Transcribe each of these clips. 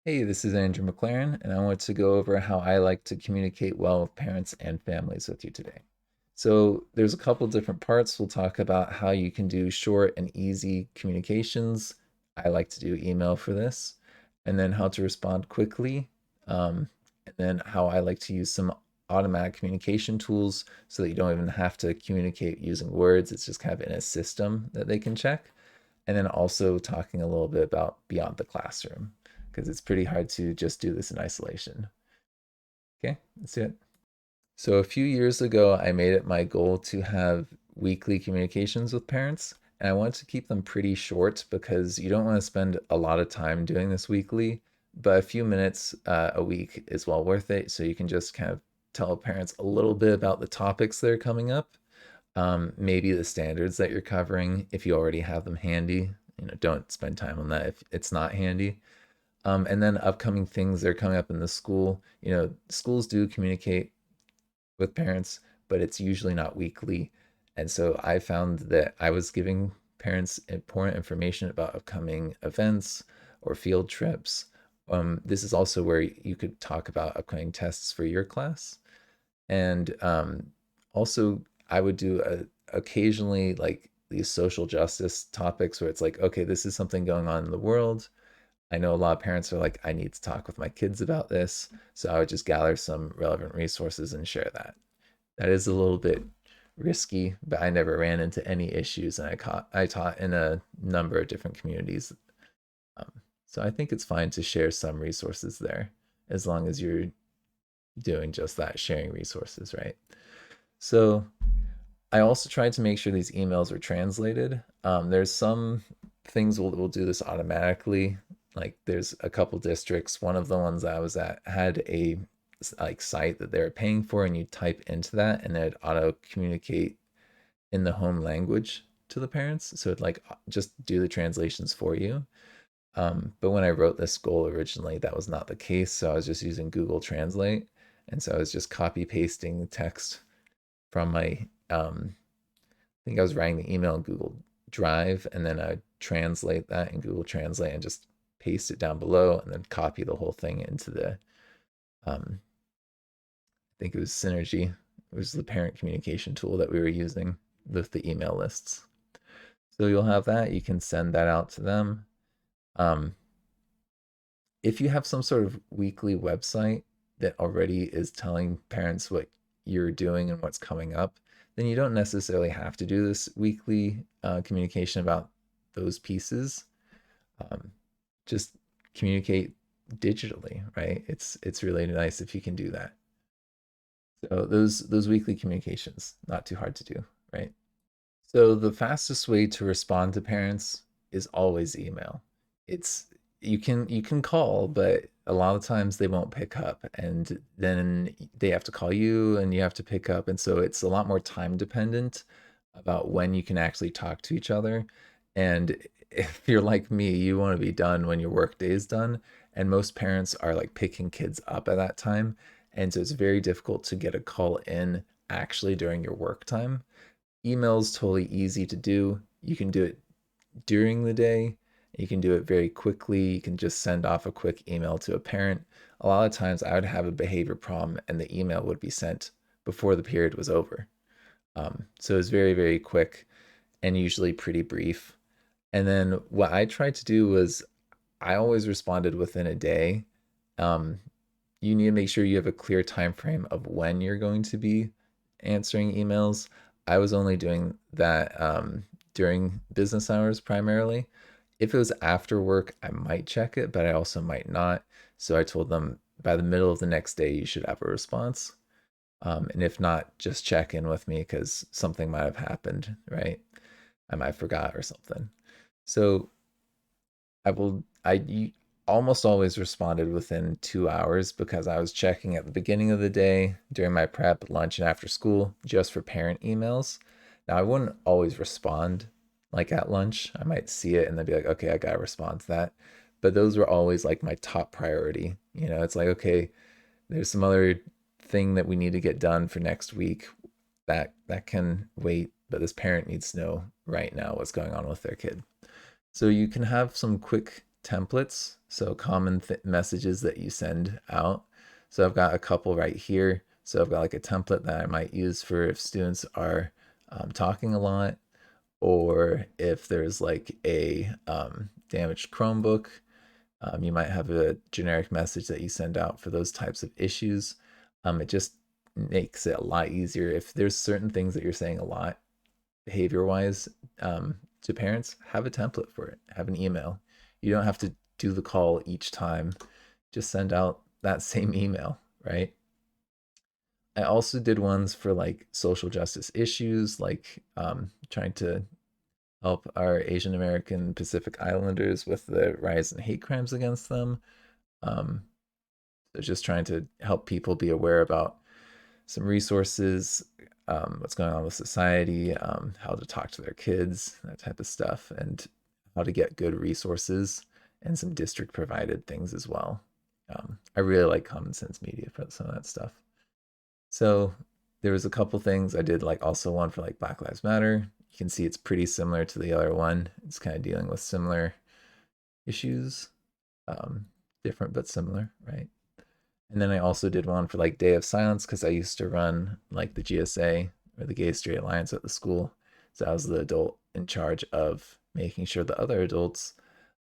Hey, this is Andrew McLaren, and I want to go over how I like to communicate well with parents and families with you today. So, there's a couple different parts. We'll talk about how you can do short and easy communications. I like to do email for this, and then how to respond quickly, and then how I like to use some automatic communication tools so that you don't even have to communicate using words. It's just kind of in a system that they can check. And then also talking a little bit about beyond the classroom because it's pretty hard to just do this in isolation. Okay, that's it. So a few years ago, I made it my goal to have weekly communications with parents, and I want to keep them pretty short because you don't want to spend a lot of time doing this weekly, but a few minutes a week is well worth it. So you can just kind of tell parents a little bit about the topics that are coming up, maybe the standards that you're covering if you already have them handy. Don't spend time on that if it's not handy. And then upcoming things that are coming up in the school. Schools do communicate with parents, but it's usually not weekly. And so I found that I was giving parents important information about upcoming events or field trips. This is also where you could talk about upcoming tests for your class. And also, I would do occasionally like these social justice topics where it's like, okay, this is something going on in the world. I know a lot of parents are like, I need to talk with my kids about this. So I would just gather some relevant resources and share that. That is a little bit risky, but I never ran into any issues. And I taught in a number of different communities. Um, so I think it's fine to share some resources there as long as you're doing just that, sharing resources, right? So I also tried to make sure these emails were translated. There's some things will do this automatically. Like there's a couple districts. One of the ones I was at had a like site that they were paying for, and you type into that, and it auto communicate in the home language to the parents. So it like just do the translations for you. But when I wrote this goal originally, that was not the case. So I was just using Google Translate, and so I was just copy pasting the text from my I think I was writing the email in Google Drive, and then I translate that in Google Translate and just paste it down below, and then copy the whole thing into the I think it was Synergy. It was the parent communication tool that we were using with the email lists. So you'll have that. You can send that out to them. Um, if you have some sort of weekly website that already is telling parents what you're doing and what's coming up, then you don't necessarily have to do this weekly communication about those pieces. Um, just communicate digitally, right? It's really nice if you can do that. So those weekly communications, not too hard to do, right? So the fastest way to respond to parents is always email. It's you can call, but a lot of times they won't pick up, and then they have to call you and you have to pick up, and so it's a lot more time dependent about when you can actually talk to each other. And if you're like me, you want to be done when your work day is done, and most parents are like picking kids up at that time, and so it's very difficult to get a call in actually during your work time. Email's totally easy to do. You can do it during the day. You can do it very quickly. You can just send off a quick email to a parent. A lot of times I would have a behavior problem and the email would be sent before the period was over. So it's very, very quick and usually pretty brief. And then what I tried to do was I always responded within a day. Um, you need to make sure you have a clear time frame of when you're going to be answering emails. I was only doing that during business hours primarily. If it was after work, I might check it, but I also might not. So I told them by the middle of the next day, you should have a response. And if not, just check in with me because something might have happened, right? I might have forgot or something. So I almost always responded within 2 hours because I was checking at the beginning of the day, during my prep, lunch, and after school just for parent emails. Now, I wouldn't always respond like at lunch. I might see it and then be like, okay, I gotta respond to that. But those were always like my top priority. It's like, okay, there's some other thing that we need to get done for next week that can wait, but this parent needs to know right now what's going on with their kid. So you can have some quick templates, so common messages that you send out. So I've got a couple right here. So I've got like a template that I might use for if students are talking a lot, or if there's like a damaged Chromebook, you might have a generic message that you send out for those types of issues. It just makes it a lot easier. If there's certain things that you're saying a lot behavior wise to parents, have a template for it, have an email. You don't have to do the call each time, just send out that same email, right? I also did ones for like social justice issues, like trying to help our Asian American Pacific Islanders with the rise in hate crimes against them. Um, so just trying to help people be aware about some resources, what's going on with society, how to talk to their kids, that type of stuff, and how to get good resources and some district provided things as well. I really like Common Sense Media for some of that stuff. So there was a couple things I did, like also one for like Black Lives Matter. You can see it's pretty similar to the other one. It's kind of dealing with similar issues, um, different but similar, right? And then I also did one for like Day of Silence because I used to run like the GSA or the Gay Straight Alliance at the school. So I was the adult in charge of making sure the other adults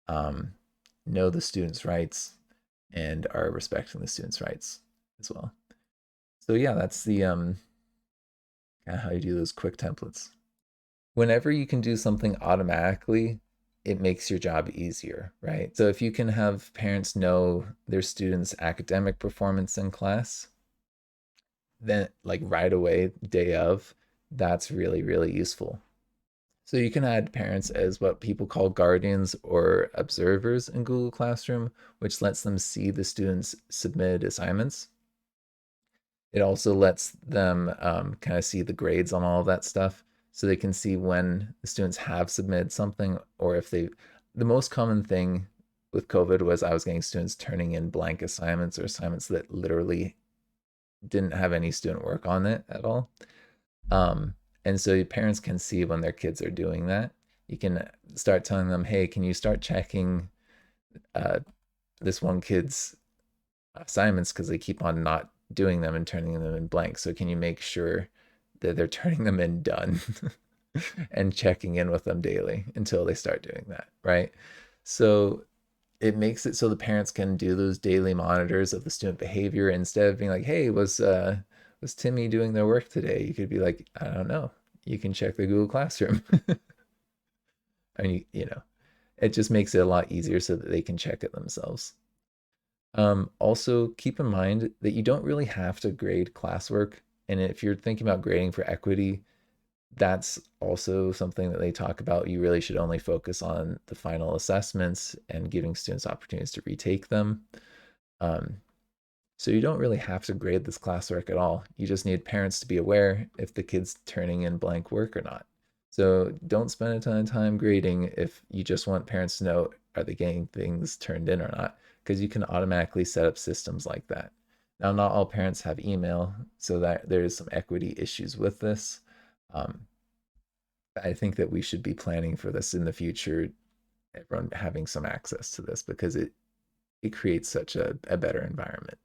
um, know the students' rights and are respecting the students' rights as well. So yeah, that's the kind of how you do those quick templates. Whenever you can do something automatically, it makes your job easier, right? So if you can have parents know their students' academic performance in class, then like right away, day of, that's really, really useful. So you can add parents as what people call guardians or observers in Google Classroom, which lets them see the students' submitted assignments. It also lets them kind of see the grades on all of that stuff, so they can see when the students have submitted something, or if they, the most common thing with COVID was I was getting students turning in blank assignments or assignments that literally didn't have any student work on it at all. Um, and so your parents can see when their kids are doing that. You can start telling them, hey, can you start checking uh, this one kid's assignments because they keep on not doing them and turning them in blank. So can you make sure that they're turning them in done and checking in with them daily until they start doing that, right? So it makes it so the parents can do those daily monitors of the student behavior instead of being like, "Hey, was Timmy doing their work today?" You could be like, "I don't know." You can check the Google Classroom. And you know, it just makes it a lot easier so that they can check it themselves. Also, keep in mind that you don't really have to grade classwork. And if you're thinking about grading for equity, that's also something that they talk about. You really should only focus on the final assessments and giving students opportunities to retake them. Um, so you don't really have to grade this classwork at all. You just need parents to be aware if the kid's turning in blank work or not. So don't spend a ton of time grading if you just want parents to know are they getting things turned in or not, because you can automatically set up systems like that. Now, not all parents have email, so that there's some equity issues with this. Um, I think that we should be planning for this in the future, everyone having some access to this because it creates such a better environment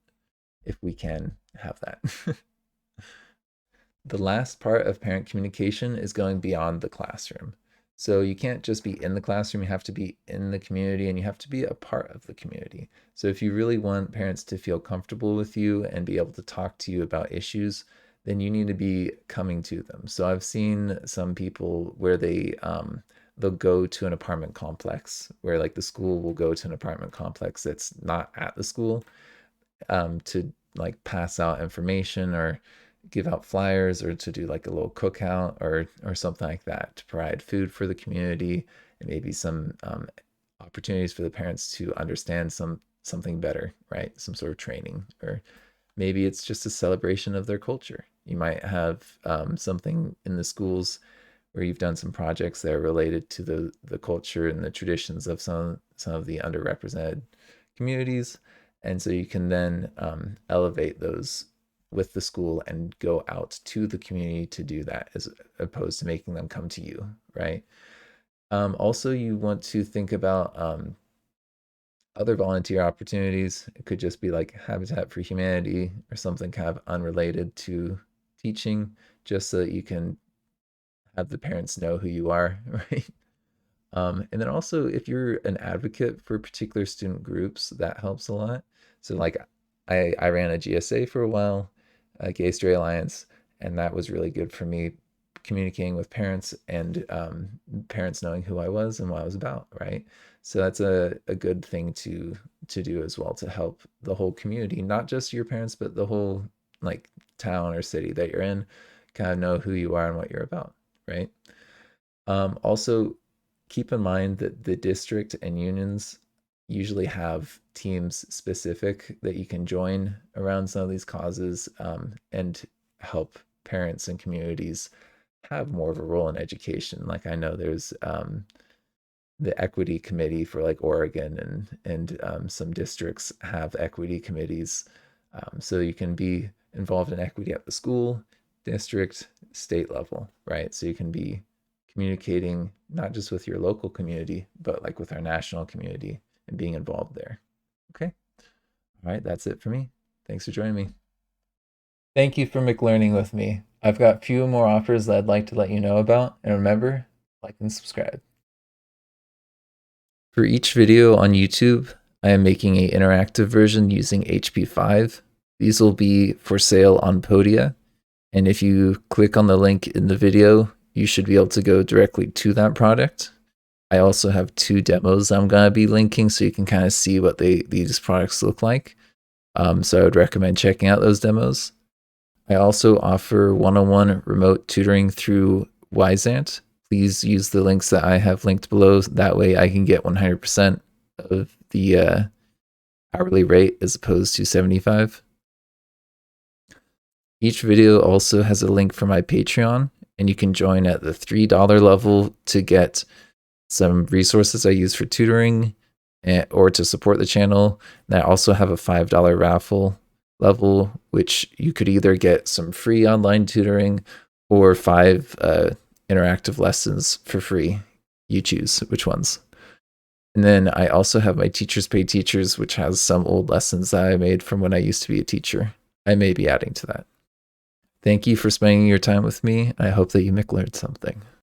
if we can have that. The last part of parent communication is going beyond the classroom. So you can't just be in the classroom, you have to be in the community and you have to be a part of the community. So if you really want parents to feel comfortable with you and be able to talk to you about issues, then you need to be coming to them. So I've seen some people where they'll go to an apartment complex where like the school will go to an apartment complex that's not at the school to like pass out information or give out flyers or to do like a little cookout or something like that to provide food for the community and maybe some opportunities for the parents to understand something better, right? Some sort of training, or maybe it's just a celebration of their culture. You might have something in the schools where you've done some projects that are related to the culture and the traditions of some of the underrepresented communities, and so you can then elevate those with the school and go out to the community to do that as opposed to making them come to you, right? Also, you want to think about Other volunteer opportunities, it could just be like Habitat for Humanity or something kind of unrelated to teaching, just so that you can have the parents know who you are, right? And then also, if you're an advocate for particular student groups, that helps a lot. So, like, I ran a GSA for a while, a Gay Straight Alliance, and that was really good for me communicating with parents and parents knowing who I was and what I was about, right? So that's a good thing to do as well to help the whole community, not just your parents, but the whole like town or city that you're in, kind of know who you are and what you're about, right? Also, keep in mind that the district and unions usually have teams specific that you can join around some of these causes and help parents and communities have more of a role in education. Like I know there's the equity committee for like Oregon and some districts have equity committees, so you can be involved in equity at the school, district, state level, right? So you can be communicating not just with your local community, but like with our national community and being involved there. Okay. All right. That's it for me. Thanks for joining me. Thank you for McLearning with me. I've got a few more offers that I'd like to let you know about. And remember, like and subscribe. For each video on YouTube, I am making an interactive version using HP5. These will be for sale on Podia. And if you click on the link in the video, you should be able to go directly to that product. I also have 2 demos I'm going to be linking so you can kind of see what these products look like. So I would recommend checking out those demos. I also offer one-on-one remote tutoring through Wyzant. Please use the links that I have linked below. That way I can get 100% of the hourly rate as opposed to 75. Each video also has a link for my Patreon, and you can join at the $3 level to get some resources I use for tutoring or to support the channel. And I also have a $5 raffle level, which you could either get some free online tutoring or 5 interactive lessons for free. You choose which ones. And then I also have my Teachers Pay Teachers, which has some old lessons that I made from when I used to be a teacher. I may be adding to that. Thank you for spending your time with me. I hope that you learned something.